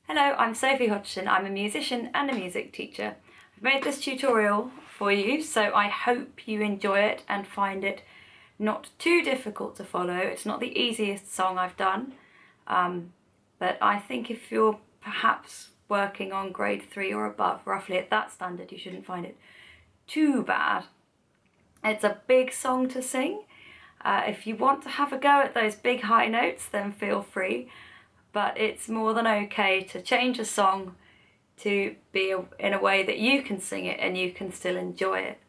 Hello, I'm Sophie Hodgson. I'm a musician and a music teacher. I've made this tutorial for you, so I hope you enjoy it and find it not too difficult to follow. It's not the easiest song I've done, but I think if you're perhaps working on grade 3 or above, roughly at that standard, you shouldn't find it too bad. It's a big song to sing. If you want to have a go at those big high notes, then feel free. But it's more than okay to change a song to be in a way that you can sing it and you can still enjoy it.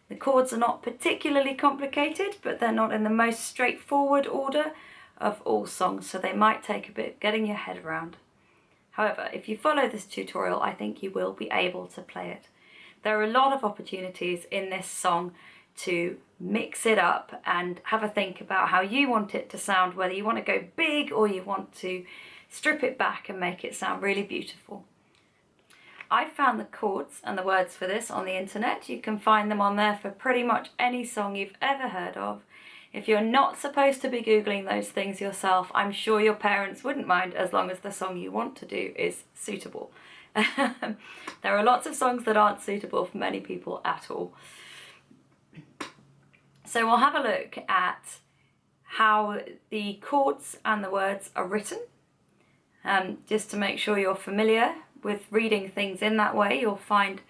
The chords are not particularly complicated, but they're not in the most straightforward order of all songs, so they might take a bit getting your head around. However, if you follow this tutorial, I think you will be able to play it. There are a lot of opportunities in this song to mix it up and have a think about how you want it to sound, whether you want to go big or you want to strip it back and make it sound really beautiful. I found the chords and the words for this on the internet. You can find them on there for pretty much any song you've ever heard of. If you're not supposed to be Googling those things yourself, I'm sure your parents wouldn't mind as long as the song you want to do is suitable. There are lots of songs that aren't suitable for many people at all. So we'll have a look at how the chords and the words are written. Just to make sure you're familiar with reading things in that way, you'll find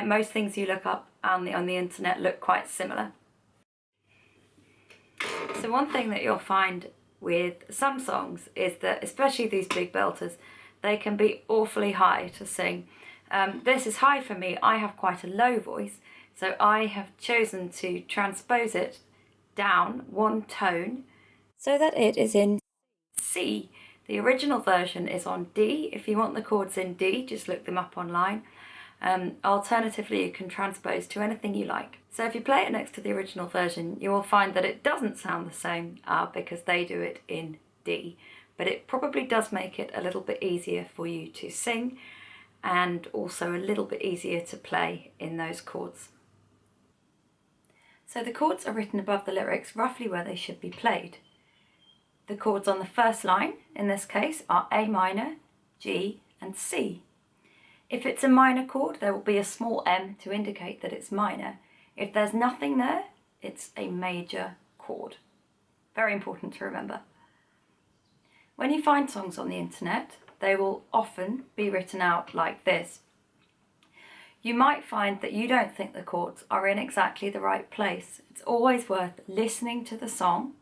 most things you look up on the internet look quite similar. So one thing that you'll find with some songs is that, especially these big belters, they can be awfully high to sing. This is high for me. I have quite a low voice, so I have chosen to transpose it down one tone so that it is in C. The original version is on D. If you want the chords in D, just look them up online. Alternatively, you can transpose to anything you like. So if you play it next to the original version, you will find that it doesn't sound the same because they do it in D. But it probably does make it a little bit easier for you to sing and also a little bit easier to play in those chords. So the chords are written above the lyrics, roughly where they should be played. The chords on the first line, in this case, are A minor, G and C. If it's a minor chord, there will be a small m to indicate that it's minor. If there's nothing there, it's a major chord. Very important to remember. When you find songs on the internet, they will often be written out like this. You might find that you don't think the chords are in exactly the right place. It's always worth listening to the song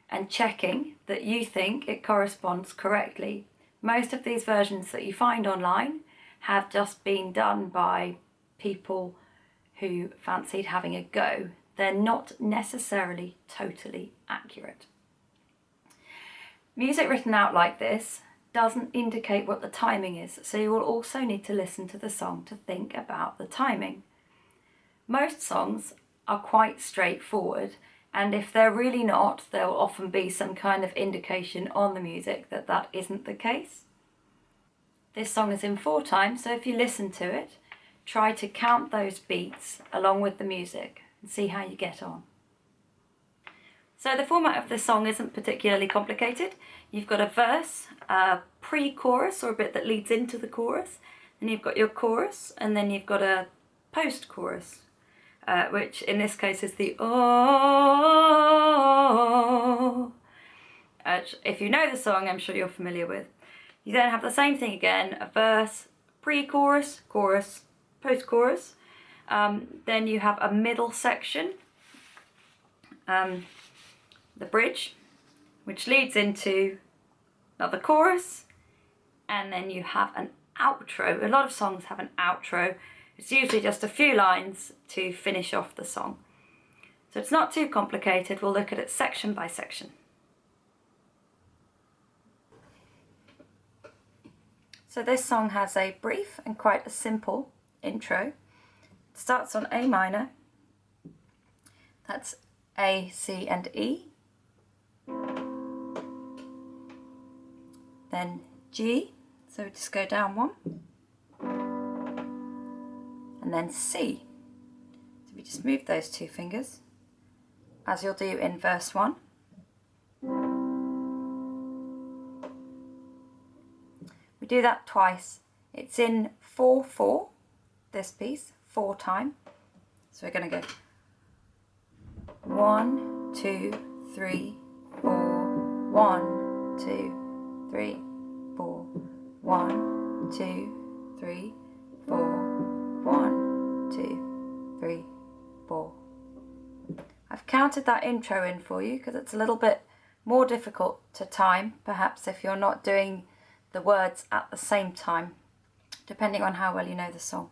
and checking that you think it corresponds correctly. Most of these versions that you find online have just been done by people who fancied having a go. They're not necessarily totally accurate. Music written out like this doesn't indicate what the timing is, so you will also need to listen to the song to think about the timing. Most songs are quite straightforward, and if they're really not, there will often be some kind of indication on the music that that isn't the case. This song is in 4 times, so if you listen to it, try to count those beats along with the music and see how you get on. So the format of this song isn't particularly complicated. You've got a verse, a pre-chorus or a bit that leads into the chorus, then you've got your chorus, and then you've got a post-chorus, which in this case is the oh. If you know the song, I'm sure you're familiar with. You then have the same thing again, a verse, pre-chorus, chorus, post-chorus. Then you have a middle section, the bridge, which leads into another chorus, and then you have an outro. A lot of songs have an outro. It's usually just a few lines to finish off the song. So it's not too complicated. We'll look at it section by section. So this song has a brief and quite a simple intro. It starts on A minor. That's A, C and E. Then G, so we just go down one. And then C. So we just move those 2 fingers, as you'll do in verse 1. We do that twice. It's in 4/4, this piece, 4 time. So we're going to go 1, 2, 3, 4, 1, 2, 3, 4, 1, 2, 3, 4, 1, 2, 3, 4. I've counted that intro in for you because it's a little bit more difficult to time, perhaps if you're not doing the words at the same time, depending on how well you know the song.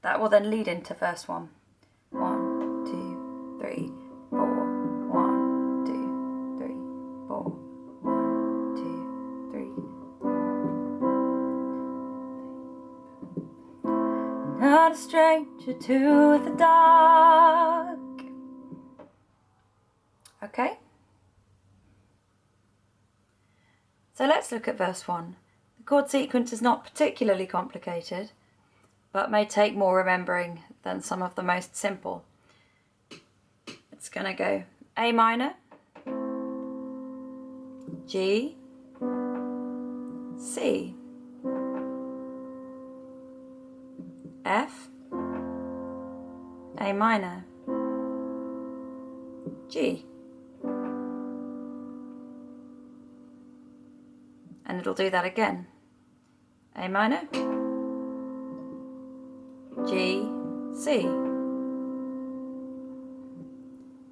That will then lead into verse 1. 1, 2, 3, 4, 1, 2, 3, 4, 1, 2, 3. Not a stranger to the dark. Okay? So let's look at verse 1. The chord sequence is not particularly complicated, but may take more remembering than some of the most simple. It's going to go A minor, G, C, F, A minor, G. And it'll do that again. A minor, G, C,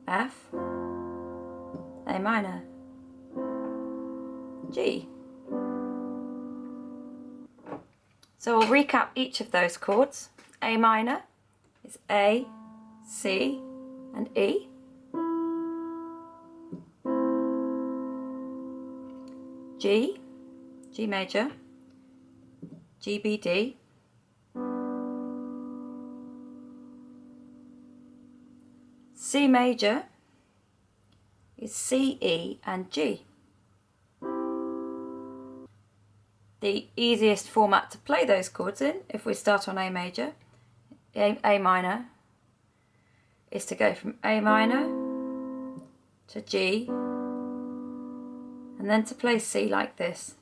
F, A minor, G. So we'll recap each of those chords. A minor is A, C, and E. G, G major, G, B, D. C major is C, E, and G. The easiest format to play those chords in, if we start on A major, A minor, is to go from A minor to G, and then to play C like this.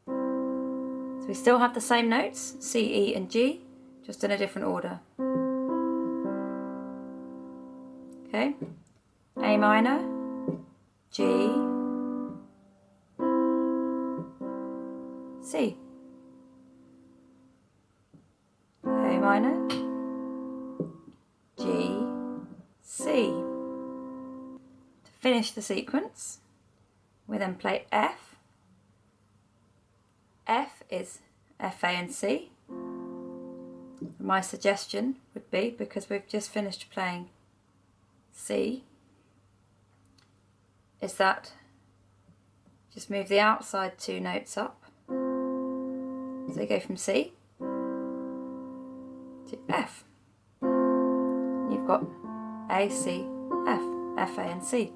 So we still have the same notes, C, E, and G, just in a different order. Okay, A minor, G, C, A minor, G, C. To finish the sequence, we then play F. F is F, A, and C. My suggestion would be, because we've just finished playing C, is that just move the outside 2 notes up. So you go from C to F. You've got A, C, F, F, A, and C.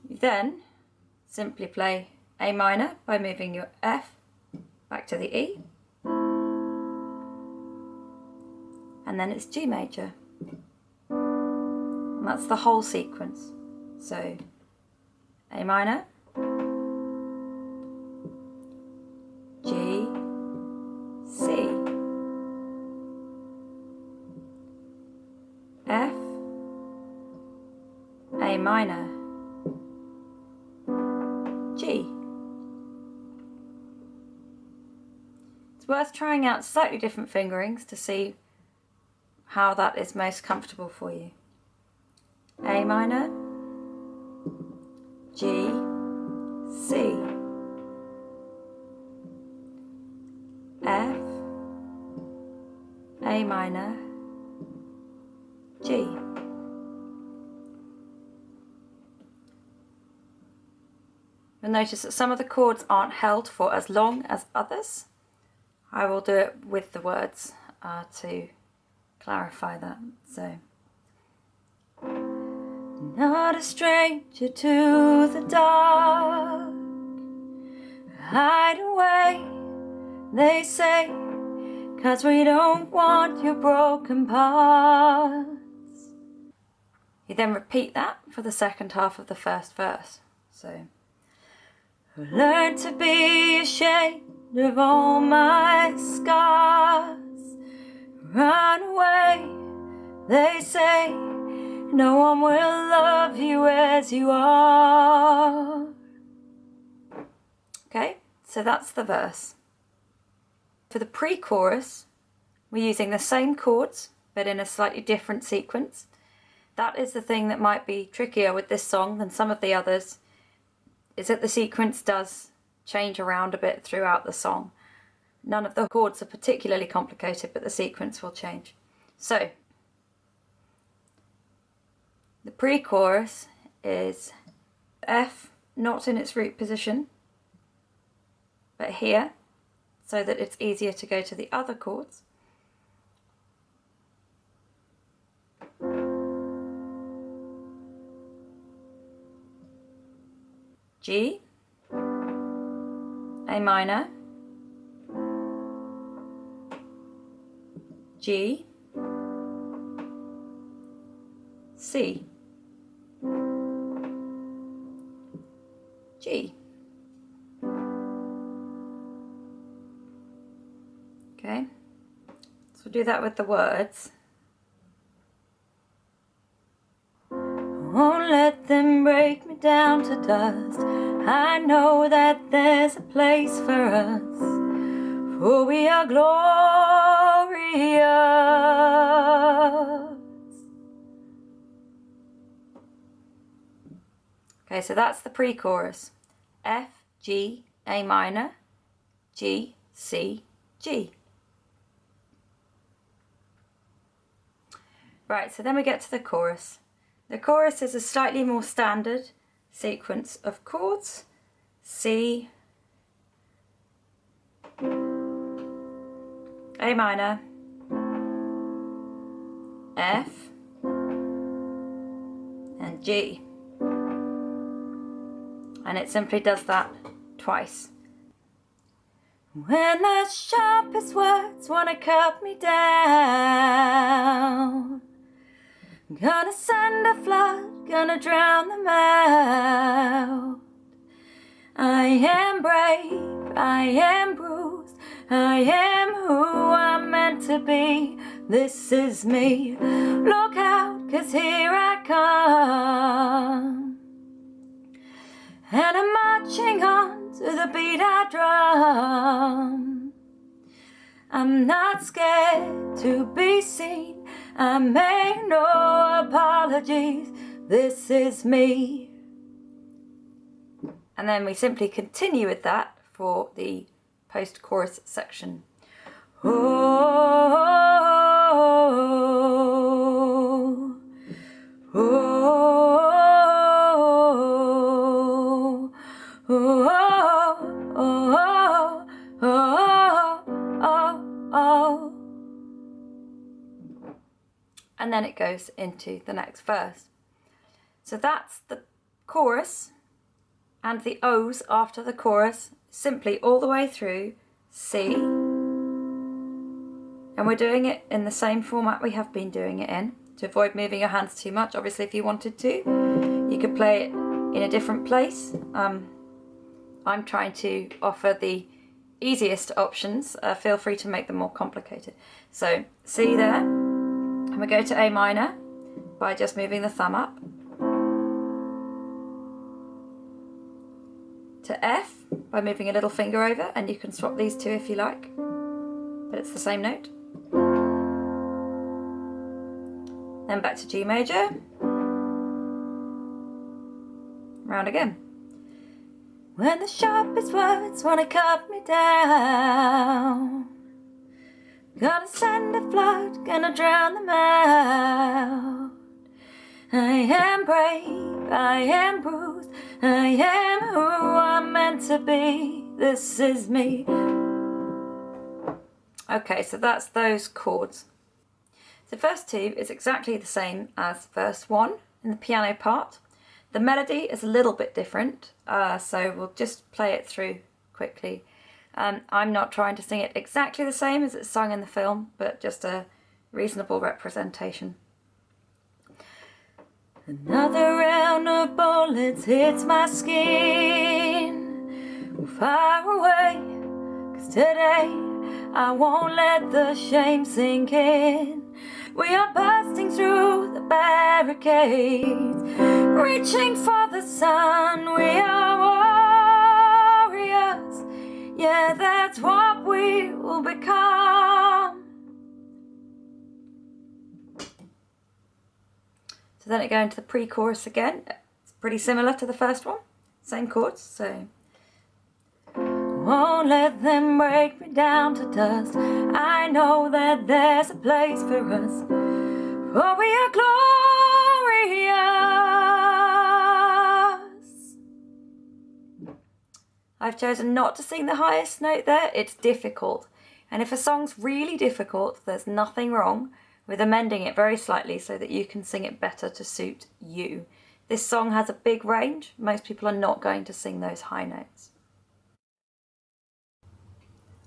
You then simply play A minor by moving your F back to the E, and then it's G major. And that's the whole sequence. So A minor, G, C, F, A minor, G. It's worth trying out slightly different fingerings to see how that is most comfortable for you. A minor, G, C, F, A minor, G. You'll notice that some of the chords aren't held for as long as others. I will do it with the words to clarify that. So, not a stranger to the dark, hide away, they say, 'cause we don't want your broken parts. You then repeat that for the second half of the first verse. So, I've learned to be ashamed of all my scars. Run away, they say, no one will love you as you are. Okay, so that's the verse. For the pre-chorus, we're using the same chords, but in a slightly different sequence. That is the thing that might be trickier with this song than some of the others, is that the sequence does change around a bit throughout the song. None of the chords are particularly complicated, but the sequence will change. So, the pre-chorus is F not in its root position, but here, so that it's easier to go to the other chords. G, A minor, G, C, G. Okay, so we'll do that with the words. Won't let them break me down to dust. I know that there's a place for us, for we are glorious. Okay, so that's the pre-chorus. F, G, A minor, G, C, G. Right, so then we get to the chorus. The chorus is a slightly more standard sequence of chords. C, A minor, F, and G. And it simply does that twice. When the sharpest words wanna cut me down, gonna send a flood, gonna drown them out. I am brave, I am bruised, I am who I'm meant to be. This is me. Look out, 'cause here I come. And I'm marching on to the beat I drum. I'm not scared to be seen. I make no apologies. This is me. And then we simply continue with that for the post-chorus section. Oh, oh, oh, oh, oh, oh. And then it goes into the next verse. So that's the chorus, and the O's after the chorus, simply all the way through C. And we're doing it in the same format we have been doing it in, to avoid moving your hands too much. Obviously, if you wanted to, you could play it in a different place. I'm trying to offer the easiest options. Feel free to make them more complicated. So C there, and we go to A minor by just moving the thumb up. To F by moving a little finger over, and you can swap these two if you like, but it's the same note. Then back to G major, round again. When the sharpest words wanna cut me down, gonna send a flood, gonna drown them out. I am brave, I am bruised, I am who I'm meant to be. This is me. Okay, so that's those chords. So verse 2 is exactly the same as verse 1 in the piano part. The melody is a little bit different, so we'll just play it through quickly. I'm not trying to sing it exactly the same as it's sung in the film, but just a reasonable representation. Another round of bullets hits my skin. far away, 'cause today I won't let the shame sink in. We are bursting through the barricades, reaching for the sun. We are warriors, yeah, that's what we will become. So then it goes into the pre-chorus again. It's pretty similar to the first one, same chords, so. Won't let them break me down to dust. I know that there's a place for us, for we are glorious. I've chosen not to sing the highest note there. It's difficult, and if a song's really difficult, there's nothing wrong with amending it very slightly so that you can sing it better to suit you. This song has a big range. Most people are not going to sing those high notes.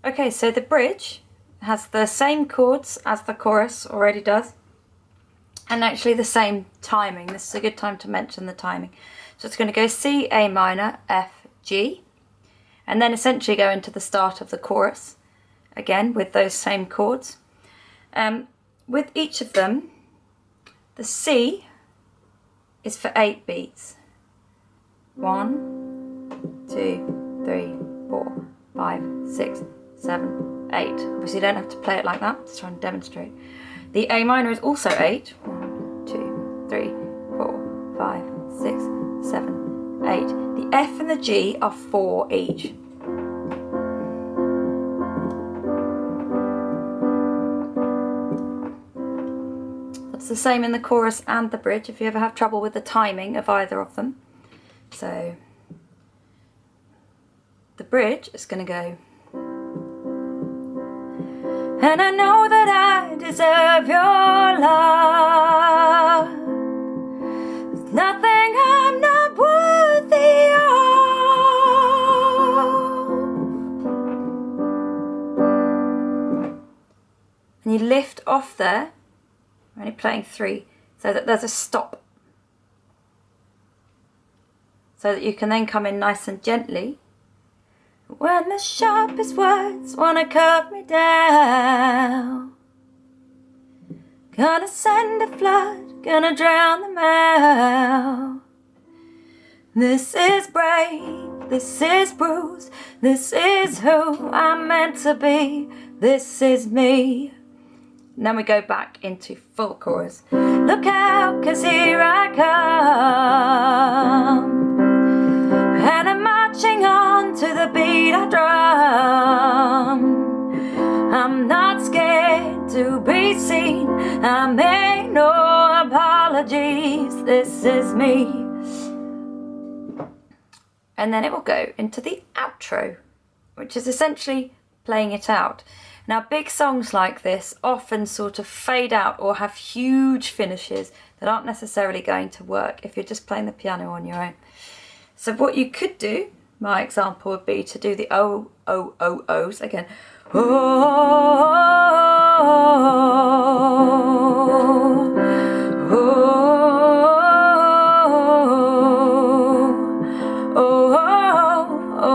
Okay, so the bridge has the same chords as the chorus already does, and actually the same timing. This is a good time to mention the timing. So it's going to go C, A minor, F, G, and then essentially go into the start of the chorus, again with those same chords. With each of them, the C is for 8 beats. 1, 2, 3, 4, 5, 6, 7, 8. Obviously you don't have to play it like that, just try and demonstrate. The A minor is also 8. 1, 2, 3, 4, 5, 6, 7, 8. The F and the G are 4 each. That's the same in the chorus and the bridge if you ever have trouble with the timing of either of them. So the bridge is going to go. And I know that I deserve your love. There's nothing I'm not worthy of. And you lift off there. I'm only playing 3, so that there's a stop. So that you can then come in nice and gently. When the sharpest words wanna cut me down, gonna send a flood, gonna drown them out. This is brave, this is bruised, this is who I'm meant to be, this is me. And then we go back into full chorus. Look out, 'cause here I come, and I'm marching on to the beat I drum. I'm not scared to be seen, I make no apologies, this is me. And then it will go into the outro, which is essentially playing it out. Now, big songs like this often sort of fade out or have huge finishes that aren't necessarily going to work if you're just playing the piano on your own. So what you could do, my example would be to do the O, O, O, O's again. Oh, oh, oh,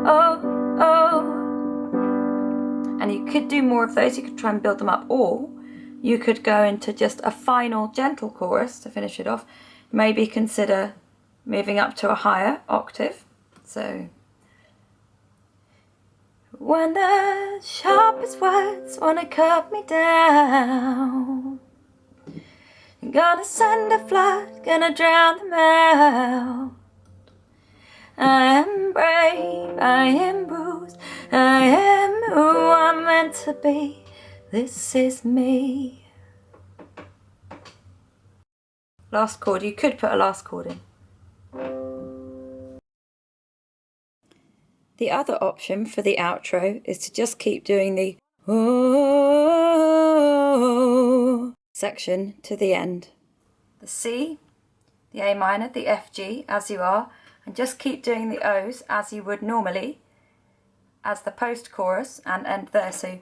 oh, oh. And you could do more of those, you could try and build them up, or you could go into just a final gentle chorus to finish it off. Maybe consider moving up to a higher octave. So, when the sharpest words wanna cut me down, gonna send a flood, gonna drown them out. I am brave, I am bruised, I am who I'm meant to be, this is me. Last chord, you could put a last chord in. The other option for the outro is to just keep doing the oh section to the end. The C, the A minor, the F, G as you are, and just keep doing the O's as you would normally as the post-chorus and end there. So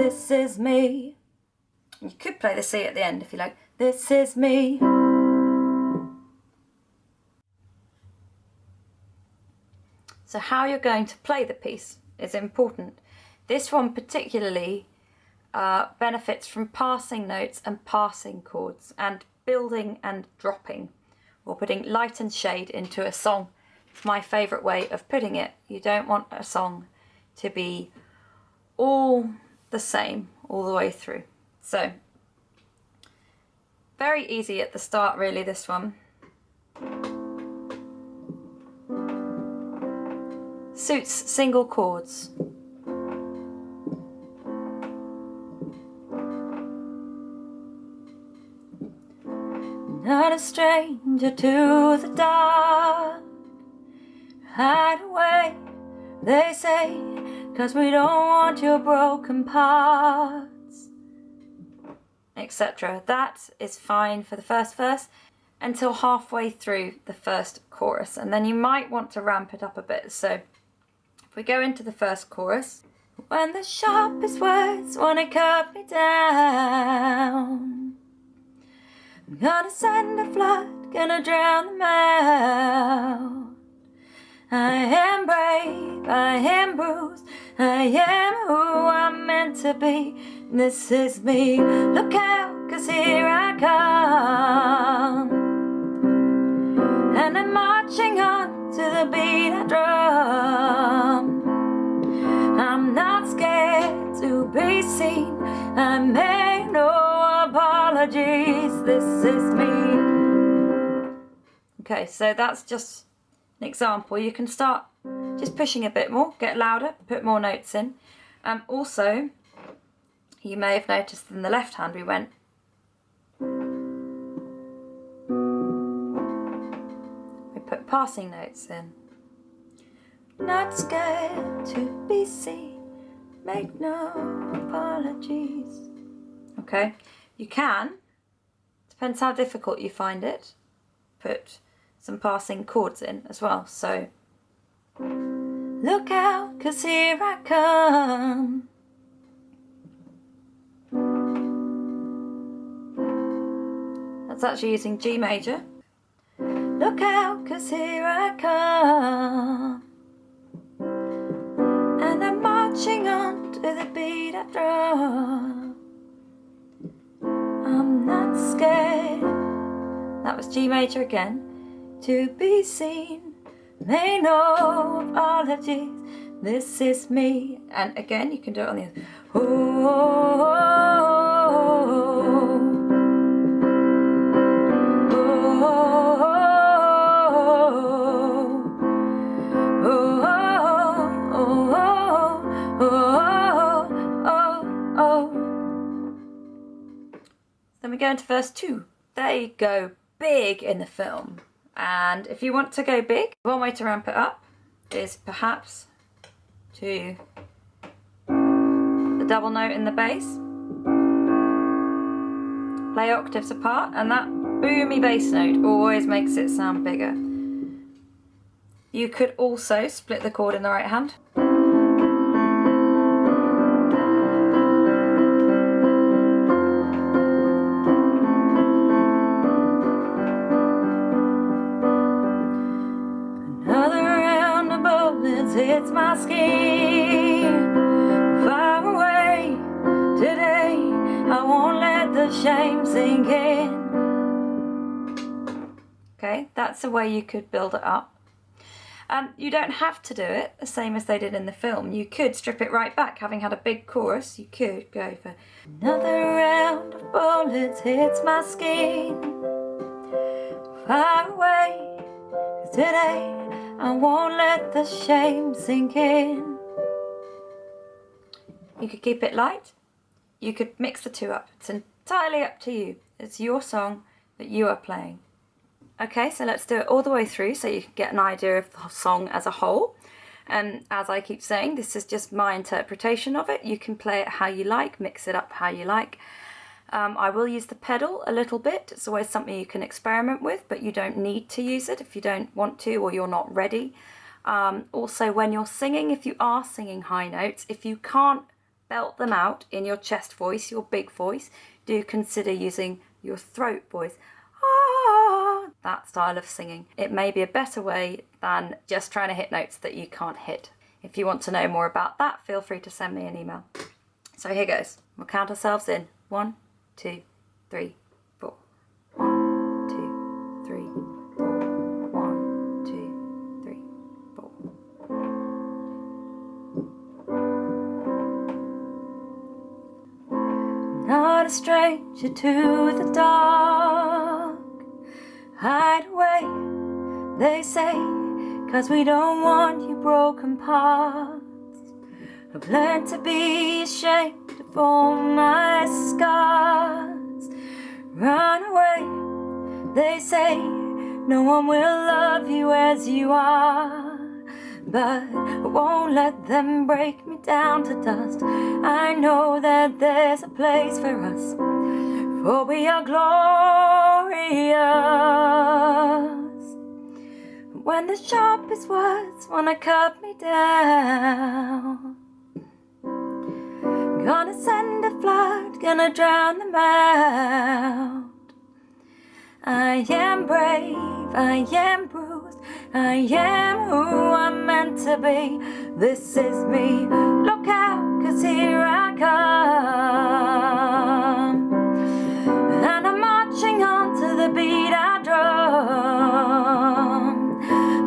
this is me. You could play the C at the end if you like. This is me. So how you're going to play the piece is important. This one particularly benefits from passing notes and passing chords and building and dropping, or putting light and shade into a song. It's my favourite way of putting it. You don't want a song to be all the same all the way through. So, very easy at the start really, this one. Suits single chords. Not a stranger to the dark. Hide away, they say, 'cause we don't want your broken parts, etc. That is fine for the first verse until halfway through the first chorus, and then you might want to ramp it up a bit. So if we go into the first chorus, when the sharpest words wanna cut me down, I'm gonna send a flood, gonna drown them out. I am brave, I am bruised, I am who I'm meant to be. This is me, look out, 'cause here I come. And I'm marching on to the beat of drum. I'm not scared to be seen, I make no apologies. This is me. Okay, so that's just an example. You can start just pushing a bit more, get louder, put more notes in. Also, you may have noticed in the left hand we went. We put passing notes in. Not scared to be seen, make no apologies. Okay, you can, depends how difficult you find it, put some passing chords in as well. So, look out, 'cause here I come. That's actually using G major. Look out, 'cause here I come. And I'm marching on to the beat of drum. I'm not scared. That was G major again. To be seen, may no apologies. This is me. And again, you can do it on the other. Oh, oh, oh. Then we go into verse 2. They go big in the film. And if you want to go big, one way to ramp it up is perhaps to the double note in the bass, play octaves apart, and that boomy bass note always makes it sound bigger. You could also split the chord in the right hand. Hits my skin, far away today. I won't let the shame sink in. Okay, that's the way you could build it up. You don't have to do it the same as they did in the film. You could strip it right back, having had a big chorus. You could go for another round of bullets hits my skin, far away today. I won't let the shame sink in. You could keep it light. You could mix the two up. It's entirely up to you. It's your song that you are playing. Okay, so let's do it all the way through so you can get an idea of the song as a whole. And as I keep saying, this is just my interpretation of it. You can play it how you like, mix it up how you like. I will use the pedal a little bit. It's always something you can experiment with, but you don't need to use it if you don't want to or you're not ready. Also, when you're singing, if you are singing high notes, if you can't belt them out in your chest voice, your big voice, do consider using your throat voice. Ah, that style of singing. It may be a better way than just trying to hit notes that you can't hit. If you want to know more about that, feel free to send me an email. So here goes. We'll count ourselves in. 1, 2, 3, 4. 1, 2, 3, 4. 1, 2, 3, 4. Not a stranger to the dark. Hide away, they say, 'cause we don't want you broken parts. I've learned to be ashamed of all my scars. Run away, they say, no one will love you as you are. But I won't let them break me down to dust. I know that there's a place for us, for we are glorious. When the sharpest words wanna cut me down, gonna send a flood, gonna drown them out. I am brave, I am bruised, I am who I'm meant to be. This is me, look out, 'cause here I come. And I'm marching on to the beat I drum.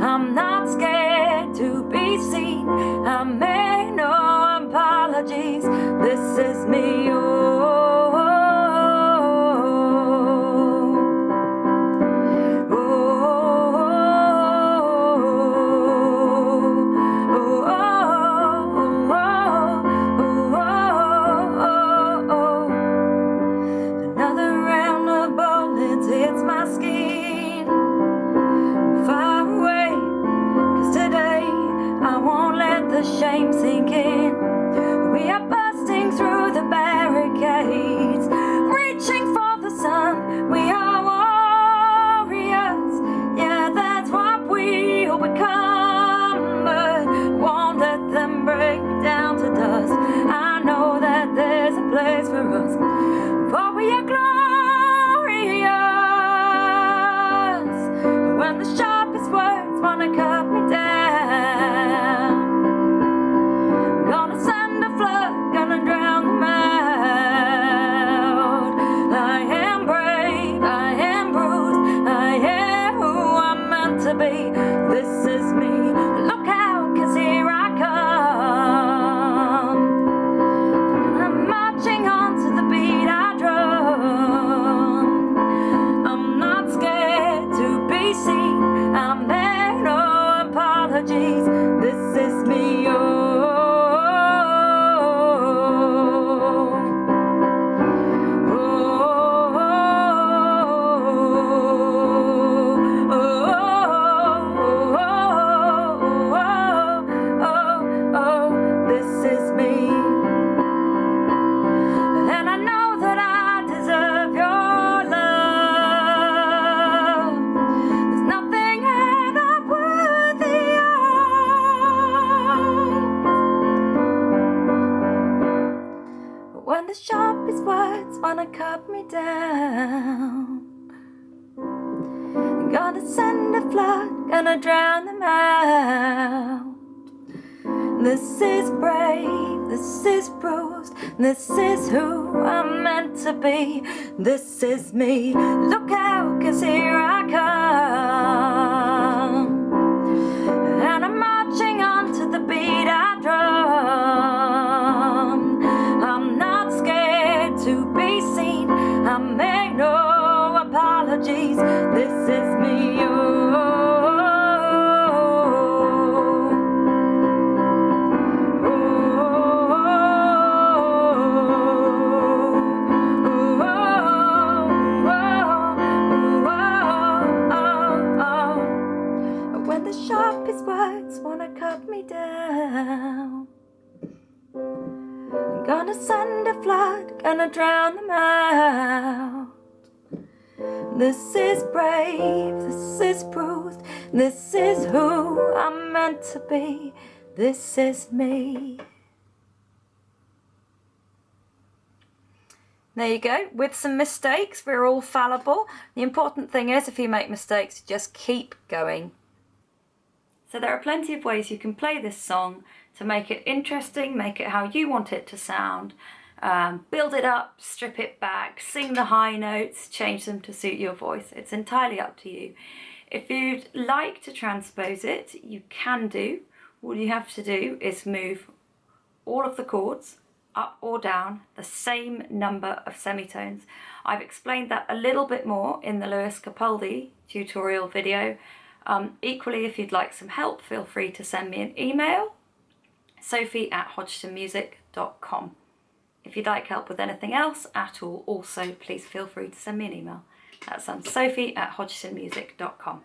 I'm not scared to be seen, I make no apologies. This is me, Another round of bullets hits my skin. Far away, 'cause today I won't let the shame sink in. We are busting through the barricades, reaching for the sun. We are warriors, yeah, that's what we'll become. But won't let them break me down to dust. I know that there's a place for us, for we are glorious. When the sharpest words wanna cut me down, gonna send a flood, gonna drown them out. I am brave, I am bruised, I am who I'm meant to be. This is me, look out, 'cause here I come. I'm marching on to the beat I drum. I'm not scared to be seen, I make no apologies. This is me, this is me. And I know that I deserve your love. There's nothing I'm not worthy of. But when the sharpest words wanna cut me down, I'm gonna send a flood, gonna drown them out. This is brave, this is bruised, this is who I'm meant to be. This is me, look out, 'cause here I come. And I'm marching on to the beat I drum. I'm not scared to be seen, I make no apologies. This is me, when the sharpest words wanna cut me down, I'm gonna send a flood, gonna drown them out. This is brave, this is bruised, this is who I'm meant to be. This is me. There you go, with some mistakes. We're all fallible. The important thing is, if you make mistakes, just keep going. So there are plenty of ways you can play this song to make it interesting, make it how you want it to sound, build it up, strip it back, sing the high notes, change them to suit your voice. It's entirely up to you. If you'd like to transpose it, you can do. All you have to do is move all of the chords up or down the same number of semitones. I've explained that a little bit more in the Lewis Capaldi tutorial video. Equally, if you'd like some help, feel free to send me an email, sophie@hodgsonmusic.com. If you'd like help with anything else at all, also please feel free to send me an email. That's sophie@hodgsonmusic.com.